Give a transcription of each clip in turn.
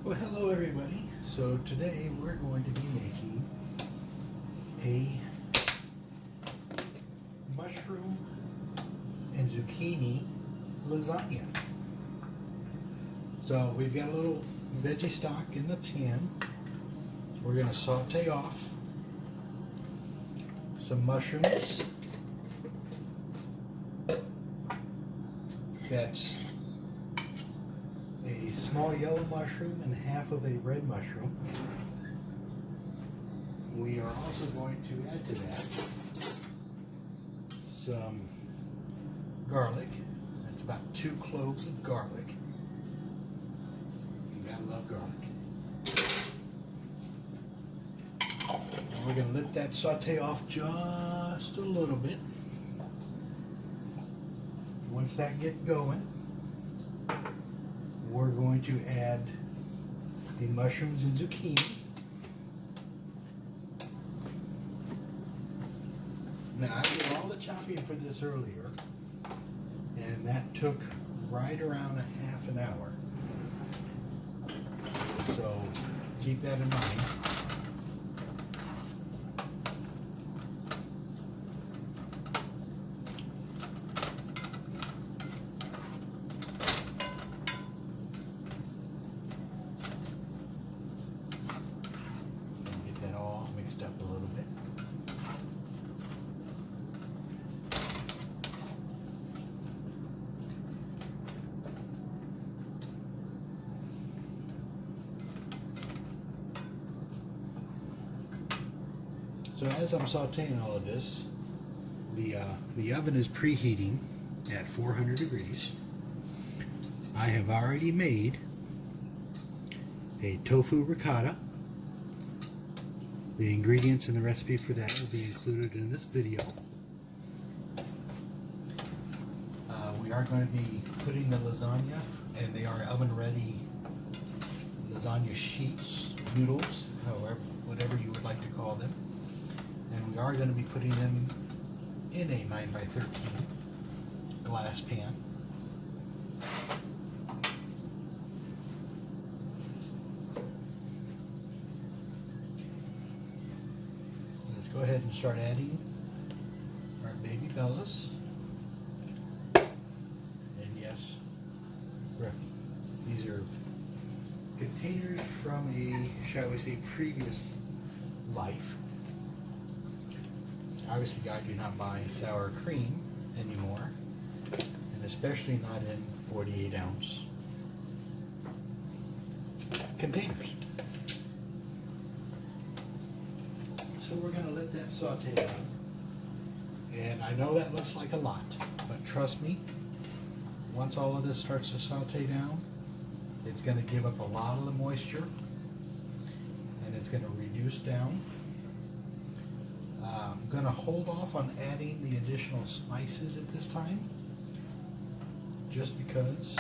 Well, hello everybody. So today we're going to be making a mushroom and zucchini lasagna. So we've got a little veggie stock in the pan. We're going to saute off some mushrooms. That's a small yellow mushroom and half of a red mushroom. We are also going to add to that some garlic. That's about 2 cloves of garlic. You gotta love garlic. And we're gonna let that saute off just a little bit. Once that gets going, we're going to add the mushrooms and zucchini. Now, I did all the chopping for this earlier, and that took right around a half an hour. So keep that in mind. Up a little bit. So as I'm sauteing all of this, the oven is preheating at 400 degrees. I have already made a tofu ricotta. The ingredients and the recipe for that will be included in this video. We are going to be putting the lasagna, and they are oven-ready lasagna sheets, noodles, however, whatever you would like to call them. And we are going to be putting them in a 9x13 glass pan. Go ahead and start adding our baby bellas. And yes, these are containers from a, shall we say, previous life. Obviously, I do not buy sour cream anymore, and especially not in 48-ounce containers. So we're going to let that saute out. And I know that looks like a lot, but trust me, once all of this starts to saute down, it's going to give up a lot of the moisture, and it's going to reduce down. I'm going to hold off on adding the additional spices at this time, just because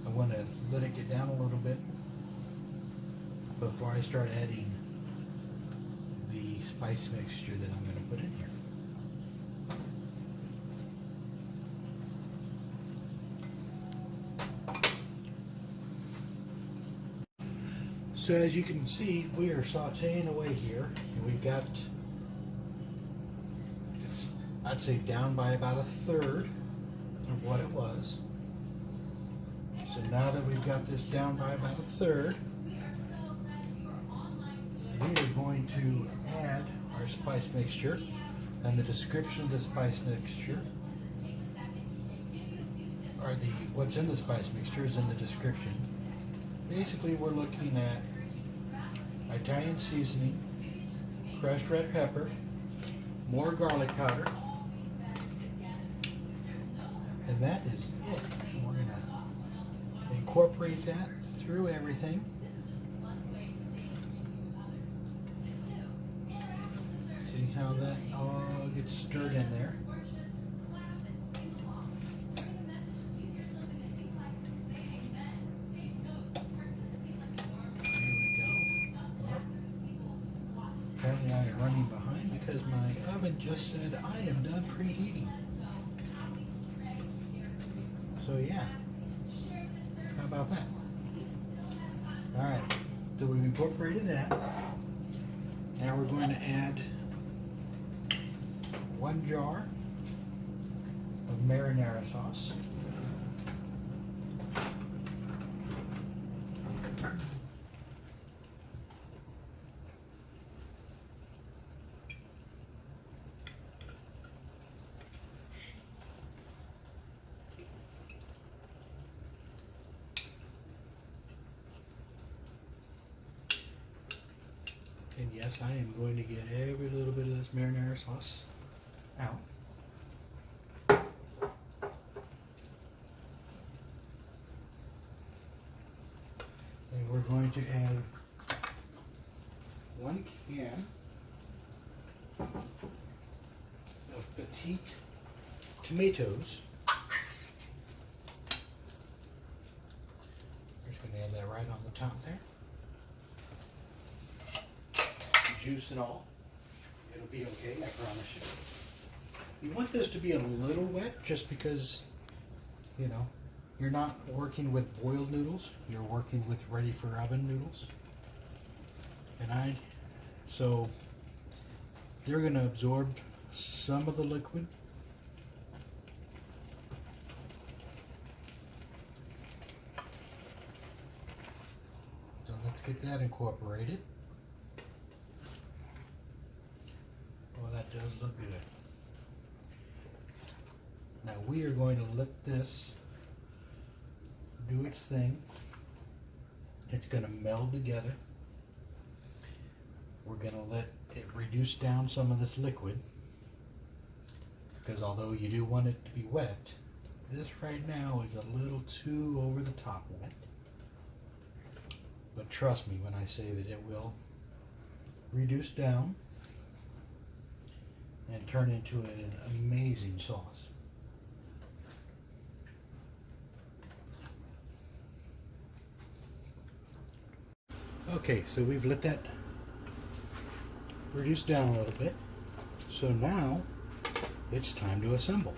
I want to let it get down a little bit before I start adding the spice mixture that I'm going to put in here. So as you can see, we are sauteing away here, and we've got, I'd say, down by about a third of what it was. So now that we've got this down by about a third, we are going to add our spice mixture, and the description of the spice mixture, or what's in the spice mixture is in the description. Basically, we're looking at Italian seasoning, crushed red pepper, more garlic powder, and that is it. We're going to incorporate that through everything. See how that all gets stirred in there. There we go. Yep. Apparently I am running behind because my oven just said I am done preheating. So yeah, how about that? All right. incorporated that. Now we're going to add 1 jar of marinara sauce. And yes, I am going to get every little bit of this marinara sauce out. And we're going to add 1 can of petite tomatoes. We're just going to add that right on the top there. Juice and all. It'll be okay, I promise you. You want this to be a little wet just because, you know, you're not working with boiled noodles, you're working with ready for oven noodles. And so they're going to absorb some of the liquid. So let's get that incorporated. Oh, that does look good. Now we are going to let this do its thing. It's going to meld together. We're going to let it reduce down some of this liquid, because although you do want it to be wet, this right now is a little too over the top wet. But trust me when I say that it will reduce down and turn into an amazing sauce. Okay, so we've let that reduce down a little bit. So now it's time to assemble.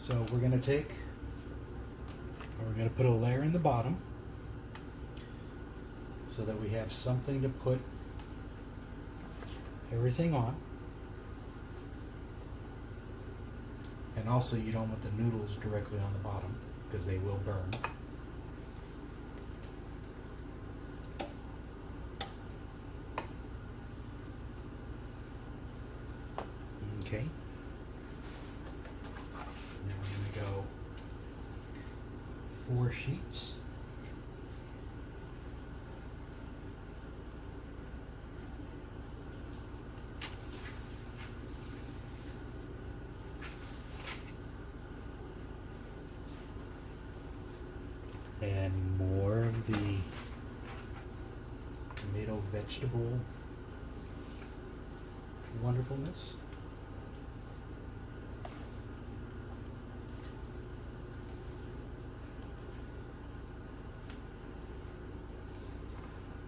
So we're going to put a layer in the bottom so that we have something to put everything on. And also you don't want the noodles directly on the bottom because they will burn. Okay. And then we're going to go 4 sheets. And more of the tomato vegetable wonderfulness.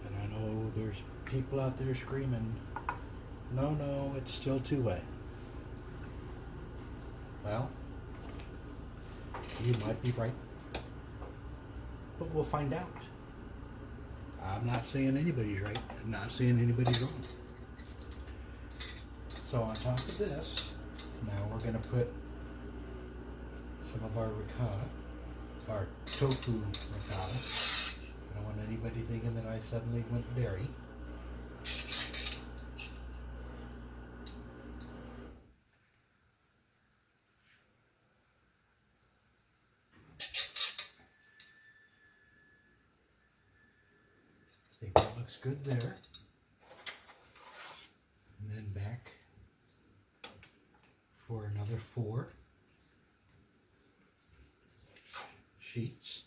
And I know there's people out there screaming, no, it's still too wet. Well, you might be right. But we'll find out. I'm not saying anybody's right. I'm not saying anybody's wrong. So on top of this, now we're going to put some of our ricotta, our tofu ricotta. I don't want anybody thinking that I suddenly went berry. I think that looks good there. And then back for another 4 sheets.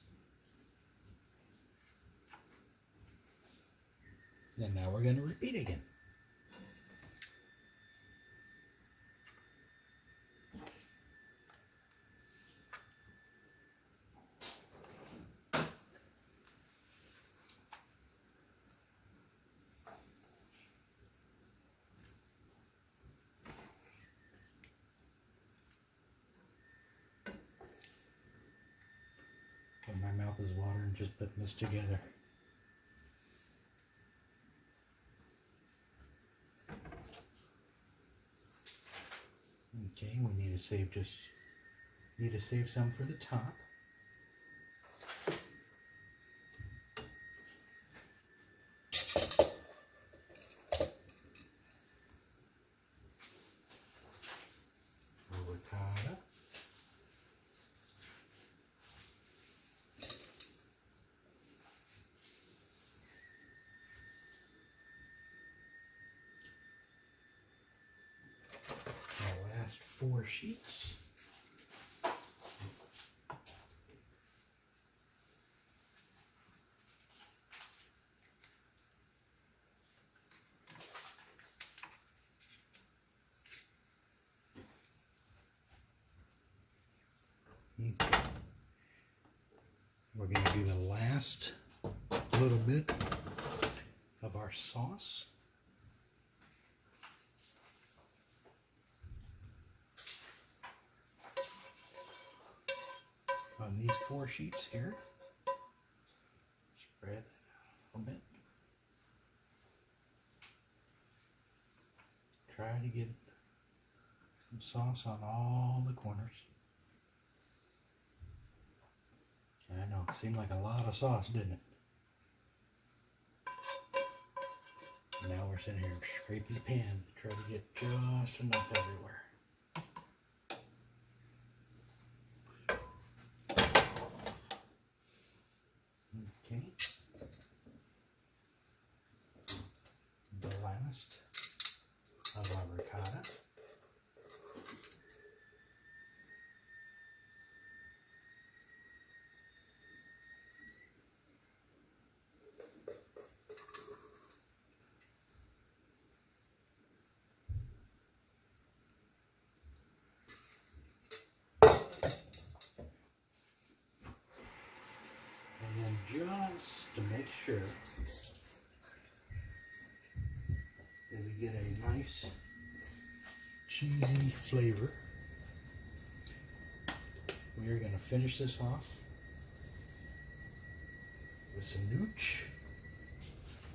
And now we're going to repeat again. And my mouth is watering just putting this together. Okay, we need to save some for the top. Ricotta. The last 4 sheets. Okay. We're going to do the last little bit of our sauce. On these 4 sheets here. Spread that out a little bit. Try to get some sauce on all the corners. I know, it seemed like a lot of sauce, didn't it? Now we're sitting here scraping the pan to try to get just enough everywhere. Okay. The last of our ricotta. And then just to make sure that we get a nice cheesy flavor, we are going to finish this off with some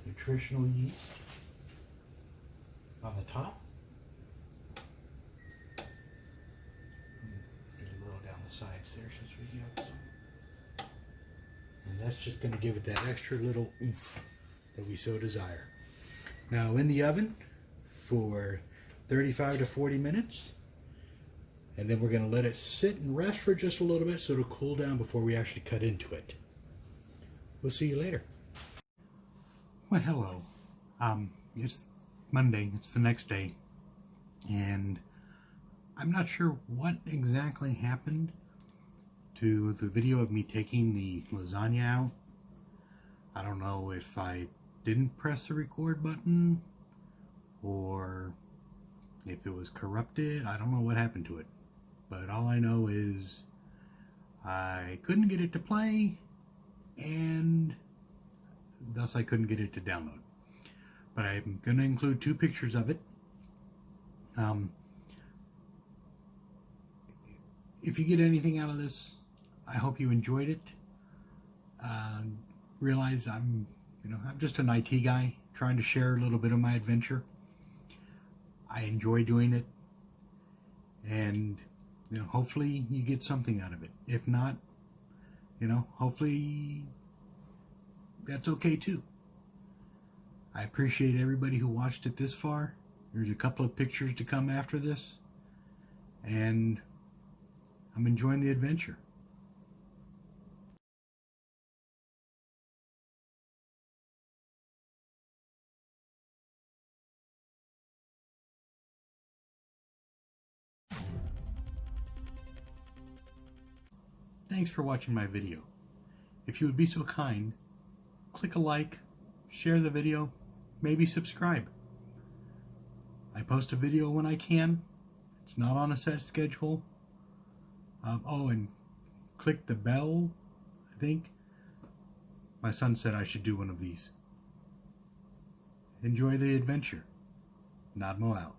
nutritional yeast on the top. There's a little down the sides there since we have some. And that's just going to give it that extra little oomph that we so desire. Now in the oven for 35 to 40 minutes. And then we're going to let it sit and rest for just a little bit so it'll cool down before we actually cut into it. We'll see you later. Well, hello. It's Monday. It's the next day. And I'm not sure what exactly happened to the video of me taking the lasagna out. I don't know if I didn't press the record button or if it was corrupted. I don't know what happened to it. But all I know is I couldn't get it to play, and thus I couldn't get it to download. But I'm going to include 2 pictures of it. If you get anything out of this, I hope you enjoyed it. Realize I'm just an IT guy trying to share a little bit of my adventure. I enjoy doing it, and hopefully you get something out of it. If not, hopefully that's okay too. I appreciate everybody who watched it this far. There's a couple of pictures to come after this, and I'm enjoying the adventure. Thanks for watching my video. If you would be so kind, click a like, share the video, maybe subscribe. I post a video when I can. It's not on a set schedule. Oh, and click the bell, I think. My son said I should do one of these. Enjoy the adventure. Nodhmo out.